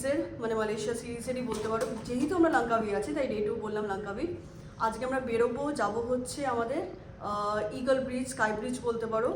সিরিজের মানে মালয়েশিয়া সিরিজেরই বলতে পারো, যেহেতু আমরা লাঙ্কাবি আছি তাই ডে 2 বললাম লাঙ্কাবি। আজকে আমরা বেরোবো, যাব হচ্ছে আমাদের ইগল ব্রিজ, স্কাই ব্রিজ বলতে পারো।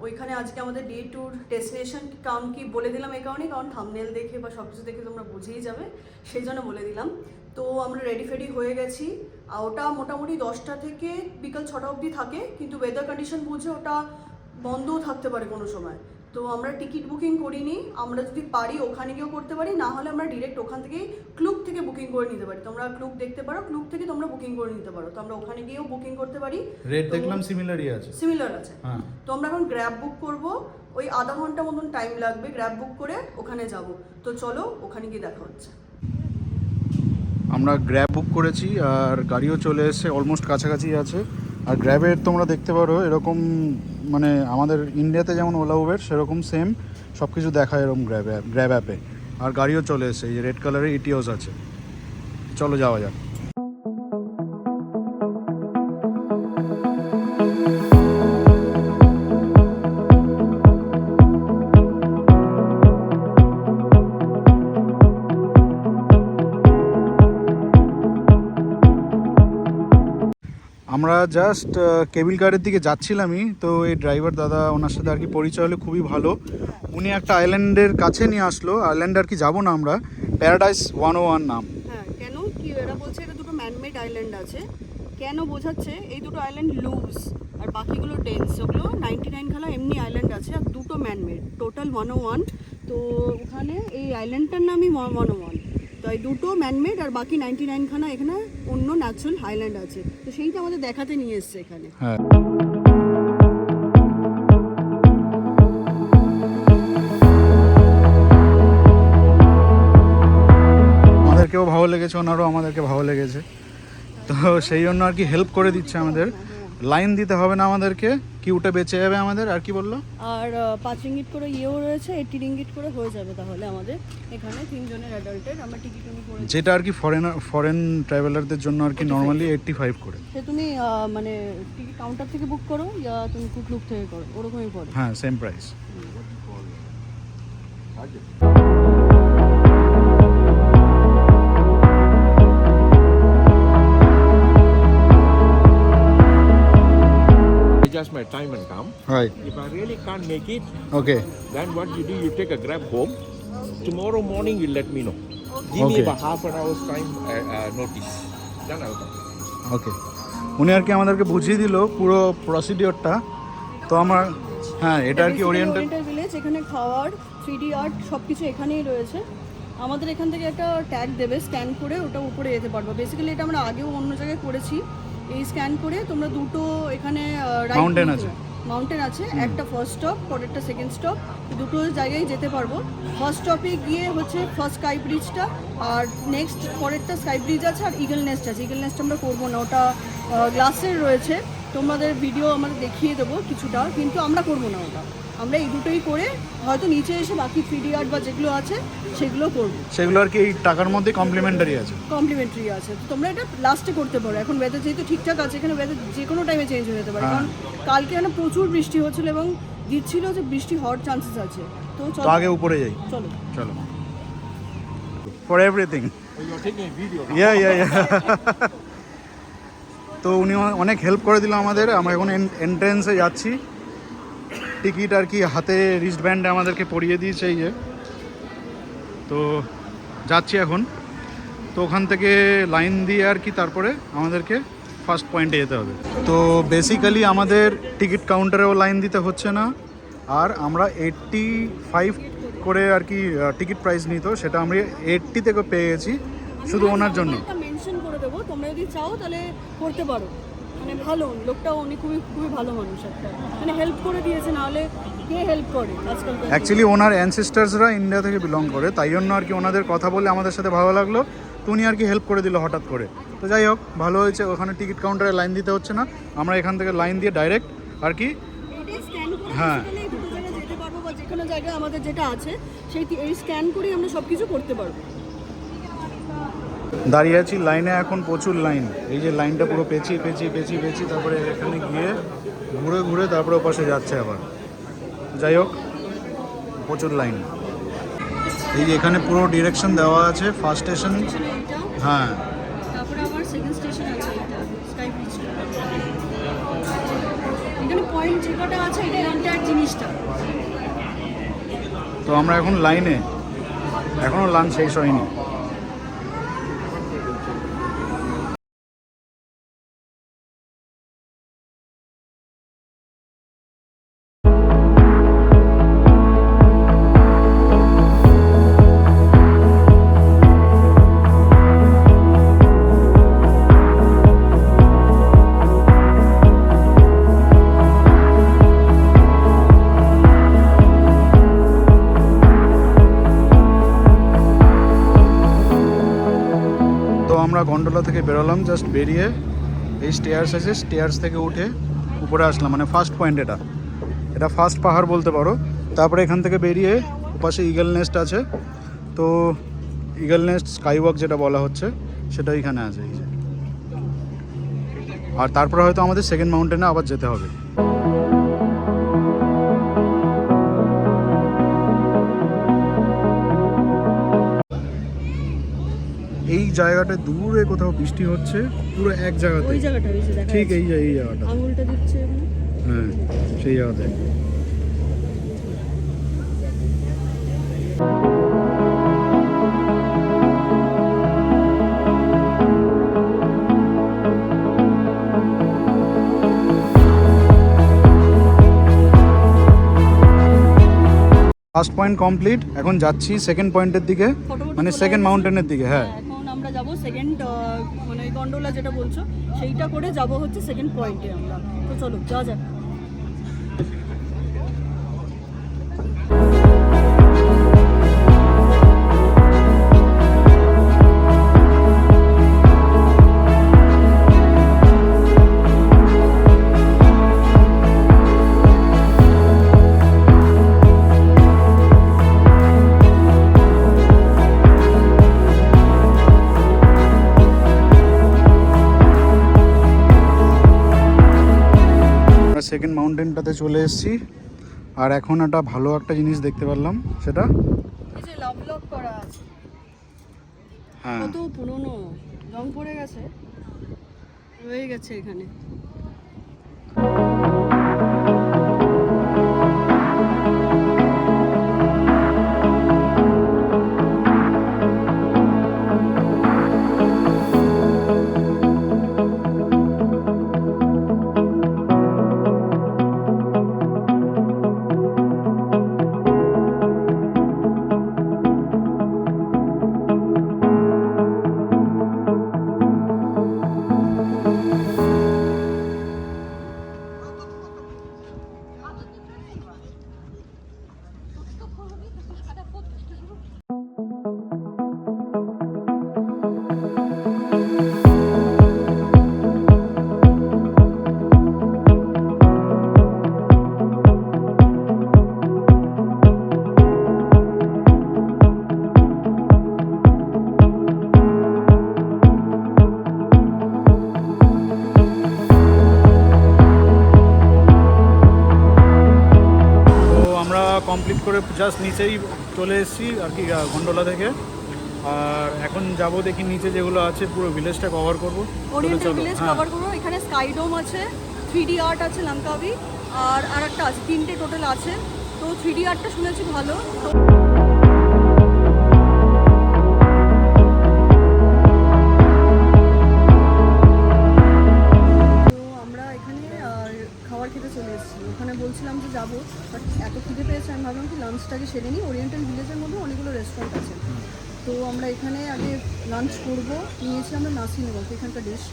ওইখানে আজকে আমাদের ডে 2 ডেস্টিনেশন। কারণ কি বলে দিলাম এই কারণে, কারণ থাম্বনেল দেখে বা সব কিছু দেখে তোমরা বুঝেই যাবে, সেই জন্য বলে দিলাম। তো আমরা রেডি ফেডি হয়ে গেছি। ওটা মোটামুটি 10টা থেকে বিকাল 6টা অবধি থাকে, কিন্তু ওয়েদার কন্ডিশন বুঝে ওটা বন্ধও থাকতে পারে কোনো সময়। তো আমরা টিকিট বুকিং করিনি, আমরা যদি পারি ওখানে গিয়েও করতে পারি, না হলে আমরা ডিরেক্ট ওখান থেকেই ক্লুক থেকে বুকিং করে নিতে পারি। তোমরা ক্লুক দেখতে পারো, ক্লুক থেকে তোমরা বুকিং করে নিতে পারো। তো আমরা ওখানে গিয়েও বুকিং করতে পারি। রেট দেখলাম সিমিলারই আছে, সিমিলার আছে। তো আমরা এখন গ্র্যাব বুক করব, ওই আধা ঘন্টা মতন টাইম লাগবে গ্র্যাব বুক করে ওখানে যাব। তো চলো ওখানে গিয়ে দেখা হচ্ছে। আমরা গ্র্যাব বুক করেছি আর গাড়িও চলে এসেছে, অলমোস্ট কাছাকাছি আছে। আর গ্র্যাবের তোমরা দেখতে পারো এরকম, মানে আমাদের ইন্ডিয়াতে যেমন ওলা উবের সেরকম সেম সব কিছু দেখায় এরকম গ্র্যাব অ্যাপে। আর গাড়িও চলে এসেছে, এই রেড কালারের ইটিওস আছে। চলো যাওয়া যাক। আমরা জাস্ট কেবিল কারের দিকে যাচ্ছিলামই, তো এই ড্রাইভার দাদা, ওনার সাথে আর কি পরিচয় হলে খুবই ভালো। উনি একটা আইল্যান্ডের কাছে নিয়ে আসলো। আইল্যান্ড আর কি যাবো না আমরা, প্যারাডাইস 101 নাম। হ্যাঁ, কেন কি এরা বলছে এটা দুটো ম্যানমেড আইল্যান্ড আছে। কেন বোঝাচ্ছে এই দুটো আইল্যান্ড লুজ আর বাকিগুলো ডেন্স। ওগুলো 99 খানা এমনি আইল্যান্ড আছে আর দুটো ম্যানমেড, টোটাল 101। তো ওখানে এই আইল্যান্ডটার নামই 101। তো এই দুটো ম্যানমেড আর বাকি 99 খানা এখানে অন্য ন্যাচারাল আইল্যান্ড আছে। তো সেইটা আমাদের দেখাতে নিয়ে এসছে এখানে। হ্যাঁ, আমাদেরকেও ভালো লেগেছে, ওনারও আমাদেরকে ভালো লেগেছে। তো সেই জন্য আর কি হেল্প করে দিচ্ছে আমাদের। লাইন দিতে হবে না আমাদেরকে, কিউটা বেঁচে যাবে আমাদের। আর কি বললো? আর 5 রিঙ্গিট করে ইয়েও রয়েছে, 80 রিঙ্গিট করে হয়ে যাবে তাহলে আমাদের এখানে 3 জনের অ্যাডাল্টের। আমরা টিকিট উনি করে, যেটা আর কি ফরেন ট্রাভেলারদের জন্য আর কি নর্মালি 85 করে। সে তুমি মানে টিকিট কাউন্টার থেকে বুক করো ইয়া তুমি ক্লুক থেকে করো, ওরকমই পড়ে। হ্যাঁ, same price. Just my time and come. Right. If I really can't make it, Okay. then what you do, you take a grab home. Tomorrow morning, you let me know. Give me Okay. about half an hour's time notice. Then I'll come. ওকে, উনি আর কি আমাদেরকে বুঝিয়ে দিল পুরো প্রসিডিওরটা। তো আমার হ্যাঁ, এটা আর কি ওরিয়েন্টাল ভিলেজ। এখানে খাওয়ার, 3D আর্ট সব কিছু এখানেই রয়েছে। আমাদের এখান থেকে একটা ট্যাগ দেবে, স্ক্যান করে ওটা উপরে যেতে পারবো। বেসিক্যালি এটা আমরা আগেও অন্য জায়গায় করেছি। এই স্ক্যান করে তোমরা দুটো এখানে মাউন্টেন আছে, একটা ফার্স্ট স্টপ, পরেরটা সেকেন্ড স্টপ, দুটো জায়গায় যেতে পারবো। ফার্স্ট স্টপে গিয়ে হচ্ছে ফার্স্ট স্কাই ব্রিজটা, আর নেক্সট পরেরটা স্কাই ব্রিজ আছে, আর ইগল নেস্ট আছে। ইগল নেস্ট আমরা করবো না, ওটা গ্লাসের রয়েছে। তোমাদের ভিডিও আমরা দেখিয়ে দেবো কিছুটা, কিন্তু আমরা করবো না ওটা। আমরা এই দুটোই করে হয়তো নিচে এসে বাকি 3D আর্ট বা যেগুলো আছে সেগুলো করবো। সেগুলো আর কি এই টাকার মধ্যে কমপ্লিমেন্টারি আছে। আছে। তো তোমরা এটা লাস্টে করতে পারো। এখন ওয়েদার যেহেতু ঠিকঠাক আছে, এখানে ওয়েদার যে কোনো টাইমে চেঞ্জ হয়ে যেতে পারে। কারণ কালকে এখানে প্রচুর বৃষ্টি হচ্ছিল এবং দিচ্ছিল যে বৃষ্টি হওয়ার চান্সেস আছে। তো চলো আগে উপরে যাই। চলো for everything. You're taking a video. ইয়া তো উনি অনেক হেল্প করে দিল আমাদের। আমরা এখন এন্ট্রেন্সে যাচ্ছি। টিকিট আর কি হাতে রিস্ট ব্যান্ডে আমাদেরকে পরিয়ে দিয়েছে এই যে। তো যাচ্ছি এখন। তো ওখান থেকে লাইন দিয়ে আর কি তারপরে আমাদেরকে ফার্স্ট পয়েন্টে যেতে হবে। তো বেসিক্যালি আমাদের টিকিট কাউন্টারেও লাইন দিতে হচ্ছে না। আর আমরা 85 করে আর কি টিকিট প্রাইস নিত, সেটা আমরা 80 থেকে পেয়ে গেছি শুধু ওনার জন্য। মেনশন করে দেবো, তোমরা যদি চাও তাহলে করতে পারো। মানে ভালো লোকটাও, উনি খুবই খুবই ভালো মানুষ। একটা মানে হেল্প করে দিয়েছে, নাহলে কে হেল্প করে আজকাল। অ্যাকচুয়ালি ওনার অ্যানসেস্টার্সরা ইন্ডিয়া থেকে বিলং করে, তাই জন্য আর কি ওনাদের কথা বলে আমাদের সাথে ভালো লাগলো। তো উনি আর কি হেল্প করে দিল হঠাৎ করে। তো যাই হোক, ভালো হয়েছে। ওখানে টিকিট কাউন্টারে লাইন দিতে হচ্ছে না, আমরা এখান থেকে লাইন দিয়ে ডাইরেক্ট আর কি হ্যাঁ যেতে পারবো, বা যে কোনো জায়গায় আমাদের যেটা আছে সেই এই স্ক্যান করেই আমরা সব কিছু করতে পারবো। দাঁড়িয়ে আছি লাইনে, এখন প্রচুর লাইন। এই যে লাইনটা পুরো পেঁচিয়ে তারপরে এখানে গিয়ে ঘুরে তারপরে ওপাশে যাচ্ছে আবার। যাই হোক, প্রচুর লাইন। এই যে এখানে পুরো ডিরেকশন দেওয়া আছে, ফার্স্ট স্টেশন। স্টেশনে এইটা, হ্যাঁ, তারপরে আবার সেকেন্ড স্টেশন আছে এটা স্কাই ব্রিজ। এখানে পয়েন্ট যে কটা আছে এটা এন্টার জিনিসটা। তো আমরা এখন লাইনে, এখনও লাঞ্চ শেষ হয়নি। তো আমরা গন্ডোলা থেকে বেরোলাম, জাস্ট বেরিয়ে এই স্টেয়ার্স আছে, স্টেয়ার্স থেকে উঠে উপরে আসলাম, মানে ফার্স্ট পয়েন্ট এটা, এটা ফার্স্ট পাহাড় বলতে পারো। তারপরে এখান থেকে বেরিয়ে ওপাশে ইগল নেস্ট আছে, তো ইগল নেস্ট স্কাই ওয়াক যেটা বলা হচ্ছে সেটা এখানে আছে এই যে। আর তারপরে হয়তো আমাদের সেকেন্ড মাউন্টেনে আবার যেতে হবে। এই জায়গাটা দূরে কোথাও বৃষ্টি হচ্ছে, পুরো এক জায়গাতে, ওই জায়গাটা এই যে দেখা ঠিক যাচ্ছে। এই জায়গাটা, আঙুলটা দিচ্ছে এখানে। হ্যাঁ সেই জায়গাতে। ফার্স্ট পয়েন্ট কমপ্লিট, এখন যাচ্ছি সেকেন্ড পয়েন্টের দিকে, ফটোফটো মানে চলে সেকেন্ড গেছে। মাউন্টেনের দিকে। হ্যাঁ, এখন আমরা যাব সেকেন্ড, মানে গন্ডোলা যেটা বলছো সেইটা করে যাব হচ্ছে সেকেন্ড পয়েন্টে আমরা। তো চলো যাওয়া যাক। সেকেন্ড মাউন্টেনটাতে চলে এসেছি, আর এখন একটা ভালো একটা জিনিস দেখতে পারলাম, সেটা এই যে লাভ লক করা আছে, হ্যাঁ কত পুরনো, রং পড়ে গেছে, রয়ে গেছে এখানে। কমপ্লিট করে জাস্ট নিচেই চলে এসেছি আর কি গন্ডোলা থেকে। আর এখন যাব দেখি নিচে যেগুলো আছে পুরো ভিলেজটা কভার করবো। ওরিয়েন্টাল ভিলেজ কভার করবো। এখানে স্কাই ডোম আছে, 3D আর্ট আছে লঙ্কাবি, আর আরেকটা আছে, 3টে টোটাল আছে। তো 3D আর্টটা শুনেছি ভালো। তো আমরা এখানে খাবার খেতে চলে এসেছি। ওখানে বলছিলাম যে যাবো, বাট এত খিদে পেয়েছে আমি ভাবলাম কি লাঞ্চটাকে সেরে নিই। ওরিয়েন্টাল ভিলেজের মধ্যে অনেকগুলো রেস্টুরেন্ট আছে, তো আমরা এখানে আগে লাঞ্চ করবো। নিয়েছি আমরা নাসি নেবো, এখানকার ডিশ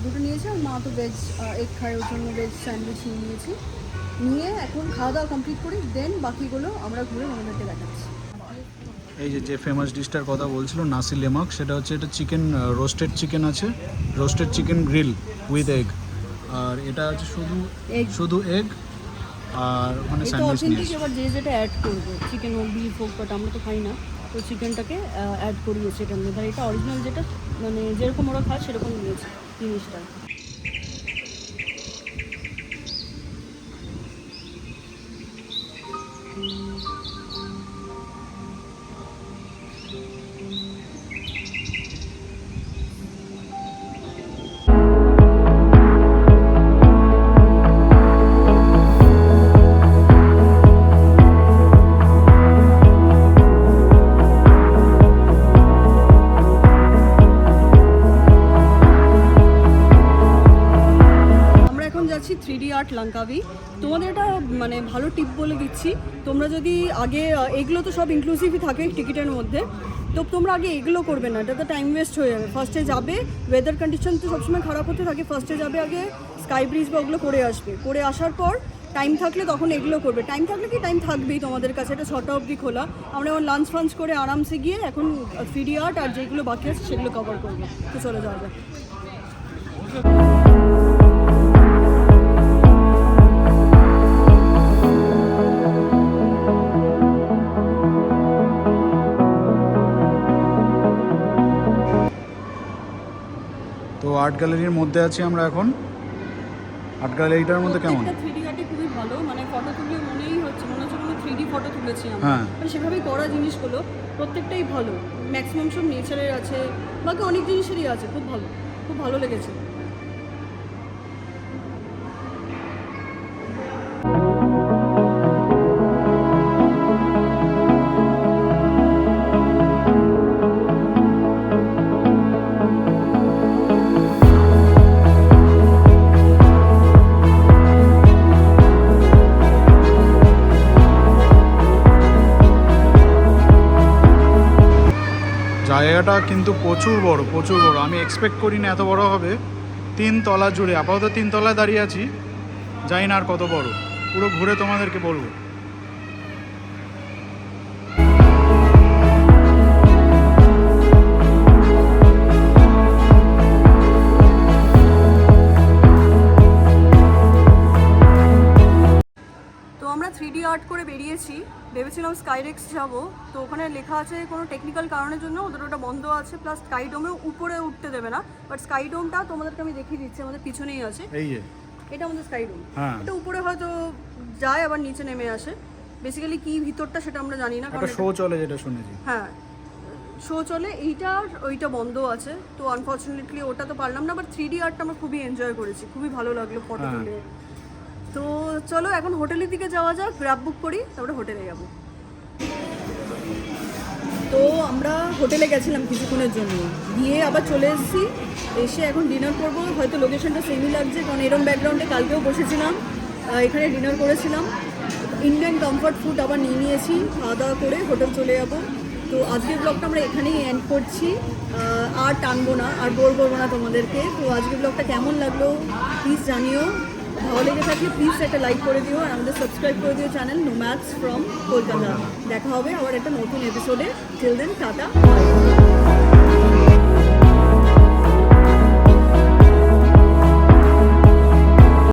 দুটো নিয়েছি। আর মা তো ভেজ এগ খায়, ওর জন্য ভেজ স্যান্ডউইচ নিয়েছি। নিয়ে এখন খাওয়া দাওয়া কমপ্লিট করি, দেন বাকিগুলো আমরা ঘুরে আমাদেরকে দেখাচ্ছি। এই যে ফেমাস ডিশটার কথা বলছিল নাসি লেমাক, সেটা হচ্ছে এটা চিকেন, রোস্টেড চিকেন আছে, roasted chicken grill with egg. আর এটা আছে শুধু এগ, আর ওখানে স্যান্ডউইচ নিয়েছি। এবার যে যেটা অ্যাড করবে, চিকেন হোক বিফ হোক, বাট আমরা তো খাই না, তো চিকেনটাকে অ্যাড করিয়েছি এটার মধ্যে। আর এটা অরিজিনাল যেটা মানে যেরকম ওরা খায় সেরকম নিয়েছি জিনিসটা। আছি 3D আর্ট লাঙ্কাবি। তোমাদের এটা মানে ভালো টিপ বলে দিচ্ছি, তোমরা যদি আগে এগুলো তো সব ইনক্লুসিভই থাকে টিকিটের মধ্যে, তো তোমরা আগে এগুলো করবে না, এটা তো টাইম ওয়েস্ট হয়ে যাবে। ফার্স্টে যাবে, ওয়েদার কন্ডিশন তো সবসময় খারাপ হতে থাকে, ফার্স্টে যাবে আগে স্কাই ব্রিজ বা ওগুলো করে আসবে, করে আসার পর টাইম থাকলে তখন এগুলো করবে। টাইম থাকলে কি টাইম থাকবেই তোমাদের কাছে, এটা 6টা অবধি খোলা। আমরা এখন লাঞ্চ ফাঞ্চ করে আরামসে গিয়ে এখন 3D আর্ট আর যেগুলো বাকি আছে সেগুলো কভার করবো। তো চলে যাওয়া যাক। তো আর্ট গ্যালারির মধ্যে আছি আমরা এখন। আর্ট গ্যালারিটার মধ্যে কেমন? 3D আর্টে খুবই ভালো, মানে ফটো তুলে মনে হচ্ছে কোনো 3D ফটো তুলেছি আমরা। হ্যাঁ। মানে সেভাবেই করা জিনিসগুলো প্রত্যেকটাই ভালো, ম্যাক্সিমাম সব নেচারের আছে, বাকি অনেক জিনিসেরই আছে, খুব ভালো লেগেছে। জায়গাটা কিন্তু প্রচুর বড়। আমি এক্সপেক্ট করি না এত বড় হবে। 3 তলা জুড়ে, আপাতত 3 তলায় দাঁড়িয়ে আছি, জানি না আর কত বড়, পুরো ঘুরে তোমাদেরকে বলবো। তো আমরা 3D আর্ট করে বেরিয়েছি, ভেবেছিলাম স্কাইরেক্স যাব, তো ওখানে লেখা আছে কোনো টেকনিক্যাল কারণের জন্য ওদের ওটা বন্ধ আছে, প্লাস স্কাই ডোমে উপরে উঠতে দেবে না। বাট স্কাই ডোমটা তোমাদেরকে আমি দেখিয়ে দিচ্ছি, আমাদের পিছনেই আছে, এই যে এটা আমাদের স্কাই ডোম। হ্যাঁ। এটা উপরে হয়তো যায় আবার নিচে নেমে আসে, বেসিক্যালি কি ভিতরটা সেটা আমরা জানি না, একটা শো চলে যেটা শুনেছি। হ্যাঁ শো চলে, এইটা আর ওইটা বন্ধ আছে, তো আনফর্চুনেটলি ওটা তো পারলাম না। বাট 3D আর্টটা আমরা খুবই এনজয় করেছি, খুবই ভালো লাগলো ফটো হ্যাঁ। তুলে। তো চলো এখন হোটেলের দিকে যাওয়া যাক, গ্র্যাব বুক করি, তারপরে হোটেলে যাব। তো আমরা হোটেলে গেছিলাম কিছুক্ষণের জন্য, গিয়ে আবার চলে এসেছি, এসে এখন ডিনার করবো। হয়তো লোকেশনটা সেমই লাগছে, কারণ এরম ব্যাকগ্রাউন্ডে কালকেও বসেছিলাম, এখানে ডিনার করেছিলাম। ইন্ডিয়ান কমফর্ট ফুড আবার নিয়ে নিয়েছি, খাওয়া দাওয়া করে হোটেল চলে যাবো। তো আজকের ব্লগটা আমরা এখানেই এন্ড করছি, আর টানবো না, আর বোর করবো না তোমাদেরকে। তো আজকের ব্লগটা কেমন লাগলো প্লিজ জানিও, ভালো লেগে থাকলে প্লিজ একটা লাইক করে দিও, আর আমাদের সাবস্ক্রাইব করে দিও চ্যানেল নোম্যাডস ফ্রম কলকাতা। দেখা হবে আবার একটা নতুন এপিসোডে, টিল দেন টাটা।